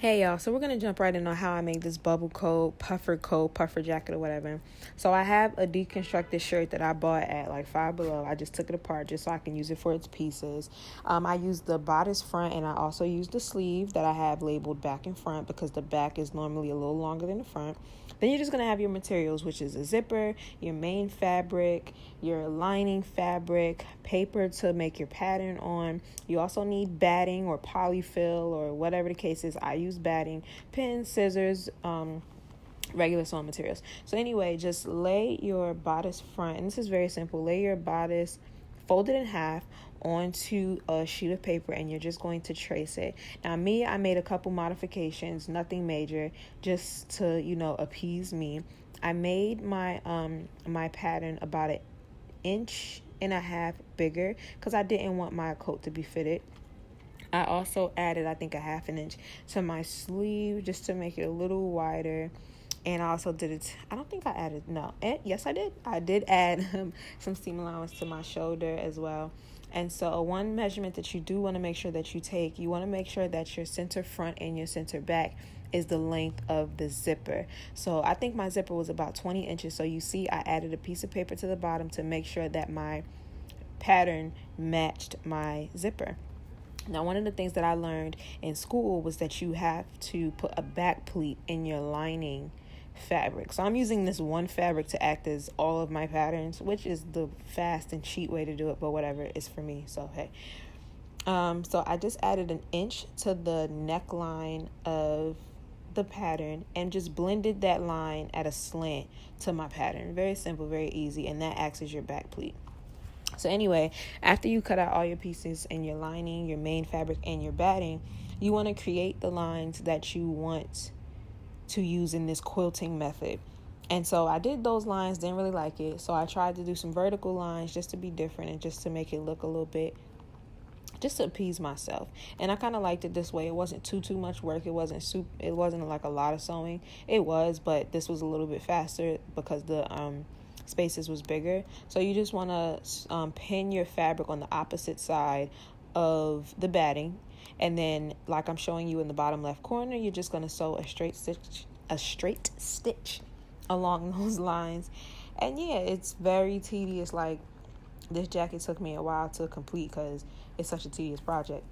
Hey y'all, so we're gonna jump right into how I made this bubble coat, puffer jacket or whatever. So I have a deconstructed shirt that I bought at like Five Below. I just took it apart just so I can use it for its pieces. I used the bodice front and I also used the sleeve that I have labeled back and front because the back is normally a little longer than the front. Then you're just gonna have your materials, which is a zipper, your main fabric, your lining fabric, paper to make your pattern on. You also need batting or polyfill or whatever the case is. I use batting, pins, scissors, regular sewing materials. So anyway, just lay your bodice front, and this is very simple. Lay your bodice folded in half onto a sheet of paper, and you're just going to trace it. Now I made a couple modifications, nothing major, just to appease me. I made my my pattern about an inch and a half bigger because I didn't want my coat to be fitted. I also added, I think, a half an inch to my sleeve just to make it a little wider. And I also did it, I don't think I added, no. Yes, I did. I did add some seam allowance to my shoulder as well. And so one measurement that you do want to make sure that you take, you want to make sure that your center front and your center back is the length of the zipper. So I think my zipper was about 20 inches. So you see I added a piece of paper to the bottom to make sure that my pattern matched my zipper. Now, one of the things that I learned in school was that you have to put a back pleat in your lining fabric. So I'm using this one fabric to act as all of my patterns, which is the fast and cheap way to do it, but whatever, it's for me. So, hey. So I just added an inch to the neckline of the pattern and just blended that line at a slant to my pattern. Very simple, very easy, and that acts as your back pleat. So anyway, after you cut out all your pieces and your lining, your main fabric, and your batting, you want to create the lines that you want to use in this quilting method. And so I did those lines, didn't really like it. So I tried to do some vertical lines just to be different and just to make it look a little bit, just to appease myself. And I kind of liked it this way. It wasn't too much work. It wasn't like a lot of sewing. It was, but this was a little bit faster because the spaces was bigger. So you just want to pin your fabric on the opposite side of the batting, and then like I'm showing you in the bottom left corner, you're just going to sew a straight stitch along those lines. And yeah, it's very tedious. Like, this jacket took me a while to complete because it's such a tedious project.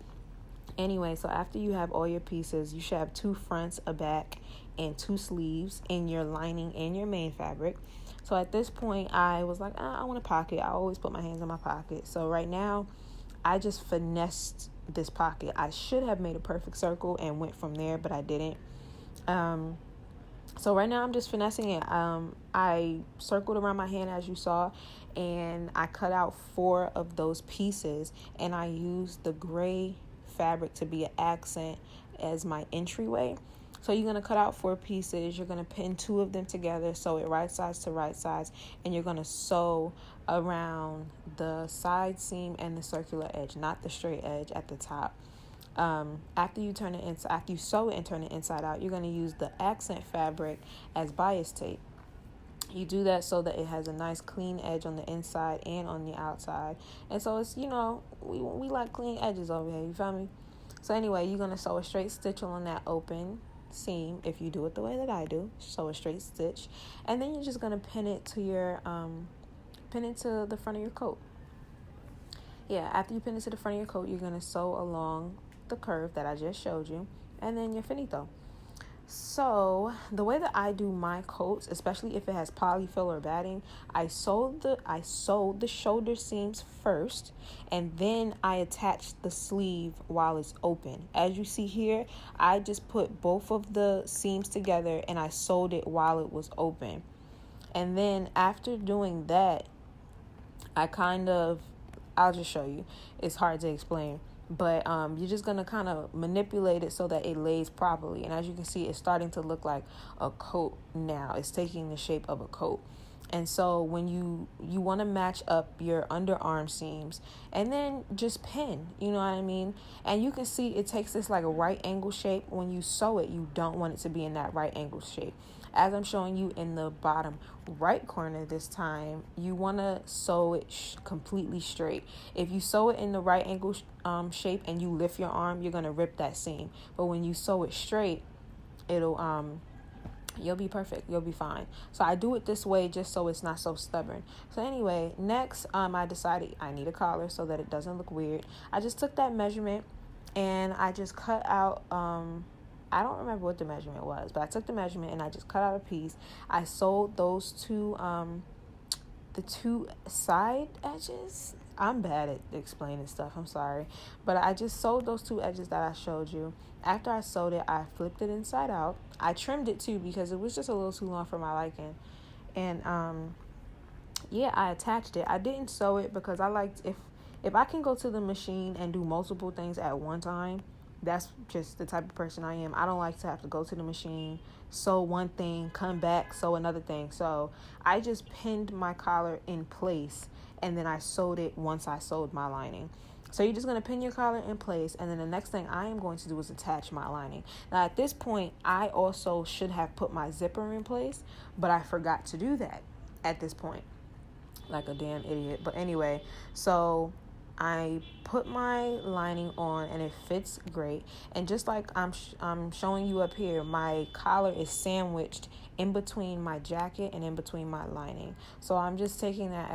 Anyway, so after you have all your pieces, you should have 2 fronts, a back, and 2 sleeves in your lining and your main fabric. So at this point, I was like, I want a pocket. I always put my hands in my pocket. So right now, I just finessed this pocket. I should have made a perfect circle and went from there, but I didn't. So right now, I'm just finessing it. I circled around my hand, as you saw, and I cut out 4 of those pieces, and I used the gray fabric to be an accent as my entryway. So you're going to cut out 4 pieces. You're going to pin 2 of them together, sew it right sides to right sides, and you're going to sew around the side seam and the circular edge, not the straight edge at the top. After you sew it and turn it inside out, you're going to use the accent fabric as bias tape. You do that so that it has a nice clean edge on the inside and on the outside. And so it's, we like clean edges over here, you feel me? So anyway, you're going to sew a straight stitch on that open seam. If you do it the way that I do, sew a straight stitch, and then you're just going to pin it to the front of your coat. Yeah, after you pin it to the front of your coat, you're going to sew along the curve that I just showed you, and then you're finito. So the way that I do my coats, especially if it has polyfill or batting, I sew the shoulder seams first, and then I attach the sleeve while it's open. As you see here, I just put both of the seams together and I sewed it while it was open. And then after doing that, I'll just show you. It's hard to explain. But you're just going to kind of manipulate it so that it lays properly. And as you can see, it's starting to look like a coat now. It's taking the shape of a coat. And so when you want to match up your underarm seams and then just pin, you know what I mean? And you can see it takes this like a right angle shape. When you sew it, you don't want it to be in that right angle shape. as I'm showing you in the bottom right corner this time, you want to sew it completely straight. If you sew it in the right angle shape and you lift your arm, you're going to rip that seam. But when you sew it straight, it'll you'll be perfect. You'll be fine. So I do it this way just so it's not so stubborn. So anyway, next I decided I need a collar so that it doesn't look weird. I just took that measurement and I just cut out I don't remember what the measurement was, but I took the measurement and I just cut out a piece. I sewed those two the two side edges. I'm bad at explaining stuff, I'm sorry. But I just sewed those two edges that I showed you. After I sewed it, I flipped it inside out. I trimmed it too because it was just a little too long for my liking. And yeah, I attached it. I didn't sew it because I liked, if I can go to the machine and do multiple things at one time, that's just the type of person I am. I don't like to have to go to the machine, sew one thing, come back, sew another thing. So I just pinned my collar in place and then I sewed it once I sewed my lining. So you're just going to pin your collar in place, and then the next thing I am going to do is attach my lining. Now at this point, I also should have put my zipper in place, but I forgot to do that at this point. Like a damn idiot. But anyway, so I put my lining on and it fits great. And just like I'm showing you up here, my collar is sandwiched in between my jacket and in between my lining. So I'm just taking that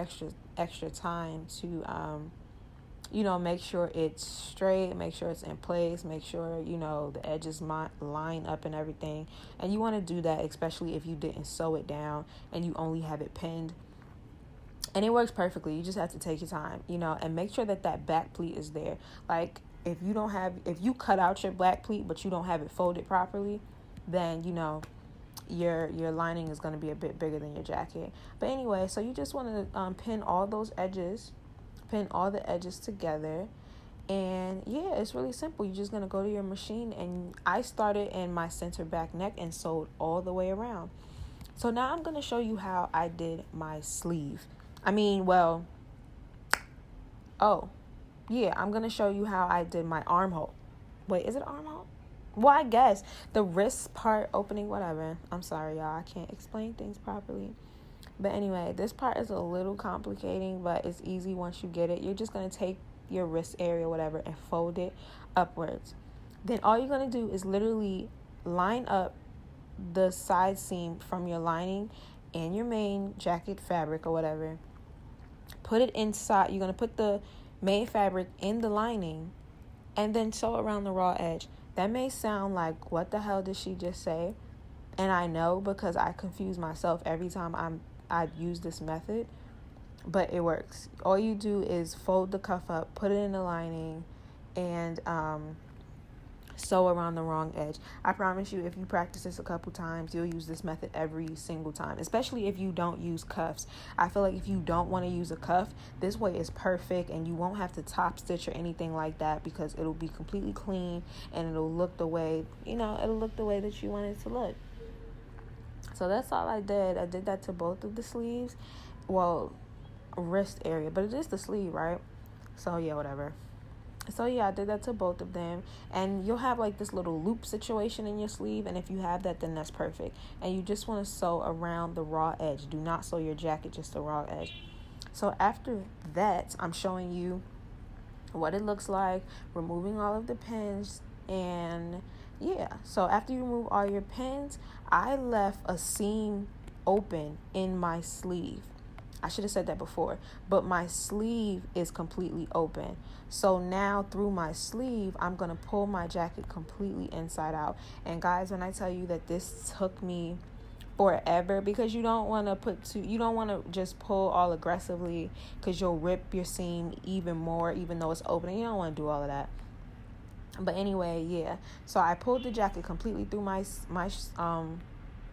extra time to make sure it's straight, make sure it's in place, make sure, the edges line up and everything. And you want to do that, especially if you didn't sew it down and you only have it pinned. And it works perfectly. You just have to take your time, and make sure that back pleat is there. Like if you cut out your back pleat, but you don't have it folded properly, then, your lining is going to be a bit bigger than your jacket. But anyway, so you just want to pin all the edges together. And yeah, it's really simple. You're just going to go to your machine, and I started in my center back neck and sewed all the way around. So now I'm going to show you how I did my sleeve. I'm going to show you how I did my armhole. Wait, is it armhole? Well, I guess the wrist part opening, whatever. I'm sorry, y'all. I can't explain things properly. But anyway, this part is a little complicating, but it's easy once you get it. You're just going to take your wrist area, whatever, and fold it upwards. Then all you're going to do is literally line up the side seam from your lining and your main jacket fabric or whatever. Put it inside. You're going to put the main fabric in the lining and then sew around the raw edge. That may sound like, what the hell did she just say? And I know, because I confuse myself every time I use this method, but it works. All you do is fold the cuff up, put it in the lining, and sew around the wrong edge. I promise you, if you practice this a couple times, you'll use this method every single time, especially if you don't use cuffs. I feel like if you don't want to use a cuff, this way is perfect, and you won't have to top stitch or anything like that, because it'll be completely clean and it'll look the way, that you want it to look. So that's all I did. I did that to both of the sleeves. Well, wrist area, but it is the sleeve, right? So yeah, whatever. So yeah, I did that to both of them. And you'll have like this little loop situation in your sleeve, and if you have that, then that's perfect. And you just want to sew around the raw edge. Do not sew your jacket, just the raw edge. So after that, I'm showing you what it looks like, removing all of the pins. And yeah, so after you remove all your pins, I left a seam open in my sleeve. I should have said that before, but my sleeve is completely open. So now through my sleeve, I'm going to pull my jacket completely inside out. And guys, when I tell you that this took me forever, because you don't want to just pull all aggressively, because you'll rip your seam even more, even though it's open. You don't want to do all of that. But anyway, yeah. So I pulled the jacket completely through my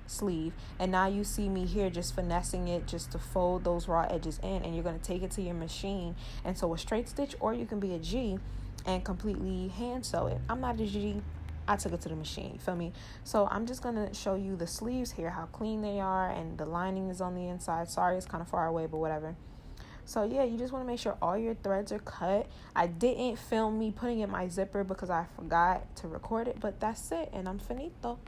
sleeve, and now you see me here just finessing it just to fold those raw edges in, and you're going to take it to your machine and sew a straight stitch, or you can be a G and completely hand sew it. I'm not a G. I took it to the machine, you feel me? So I'm just going to show you the sleeves here, how clean they are, and the lining is on the inside. Sorry, it's kind of far away, but whatever. So yeah, you just want to make sure all your threads are cut. I didn't film me putting in my zipper because I forgot to record it, but that's it, and I'm finito.